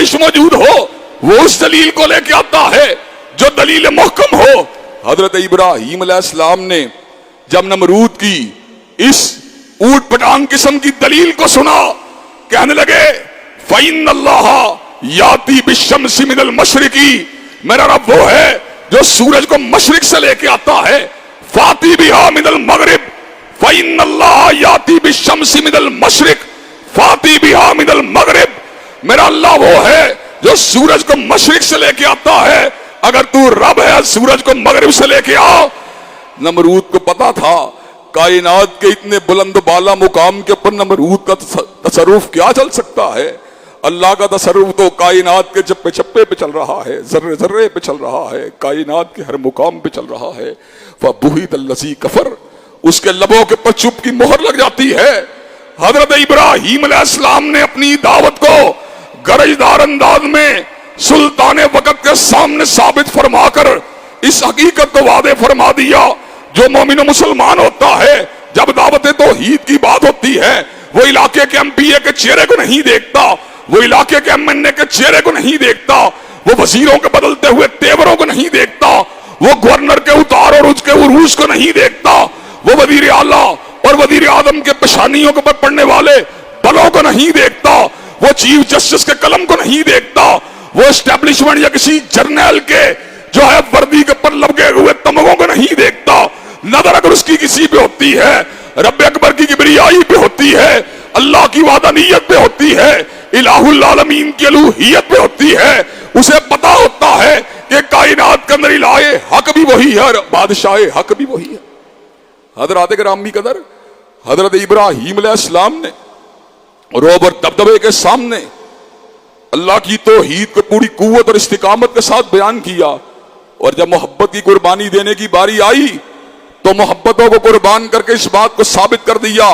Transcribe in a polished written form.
ख्वाहिश मौजूद हो वो उस दलील को लेके आता है जो दलील मुहकम हो। हजरत इब्राहीम अलैहिस्सलाम ने जब नमरूद की इस ऊट पटांग किस्म की दलील को सुना, कहने लगे फ़इन्नल्लाह याती बिश्शम्सि मिनल मशरिकी, मेरा रब वो है जो सूरज को मशरिक से लेके आता है, फाती बिहा मिनल मगरिब, फ़इन्नल्लाह याती बिश्शम्सि मिनल मशरिक फाती बिहा मिनल मगरिब, मेरा अल्लाह वो है जो सूरज को मशरिक से लेके आता है, अगर तू रब है सूरज को मगरिब से लेके आ। नमरूद को पता था कायनात के इतने बुलंद बाला मुकाम के ऊपर नमरूद का तसर्रुफ क्या चल सकता है। अल्लाह का तसर्रुफ तो कायनात के चप्पे चप्पे पे चल रहा है, जर्रे जर्रे पे चल रहा है, कायनात के हर मुकाम पे चल रहा है। फबुहितल्लज़ी कफर, उसके लबों के ऊपर चुप की मोहर लग जाती है। हजरत इब्राहीम अलैहिस्सलाम ने अपनी दावत को गरजदार अंदाज में सुल्तान वक्त के सामने साबित फरमाकर इस हकीकत को वादे फरमा दिया, जो मोमिन मुसलमान होता है जब दावत तौहीद की बात होती है वो इलाके के एमपीए के चेहरे को नहीं देखता, वो इलाके के एमएनए के चेहरे को नहीं देखता, वो वजीरों के बदलते हुए तेवरों को नहीं देखता, वो गवर्नर के उतार और उसके उरूज को नहीं देखता, वो वजीर आला और वजीर आजम के पेशानियों के ऊपर पड़ने वाले बलों को नहीं देखता, वो चीफ जस्टिस के कलम को नहीं देखता, वो एस्टेब्लिशमेंट या किसी जर्नल के जो है वर्दी के ऊपर लगे हुए तमगों को नहीं देखता। नजर अगर उसकी किसी पे होती है, रब अकबर की किबरियाई पे होती है, अल्लाह की वादानियत पे होती है, इलाहुल आलमीन की अलूहियत पे होती है, उसे पता होता है कि कायनात के अंदर इलाहे हक भी वही है और बादशाह हक भी वही है। हजरत गिरामी कदर हजरत इब्राहीम अलैहिस्सलाम ने रोब और दबदबे के सामने अल्लाह की तौहीद को पूरी कुव्वत और इस्तिकामत के साथ बयान किया, और जब मोहब्बत की कुर्बानी देने की बारी आई तो मोहब्बतों को कुर्बान करके इस बात को साबित कर दिया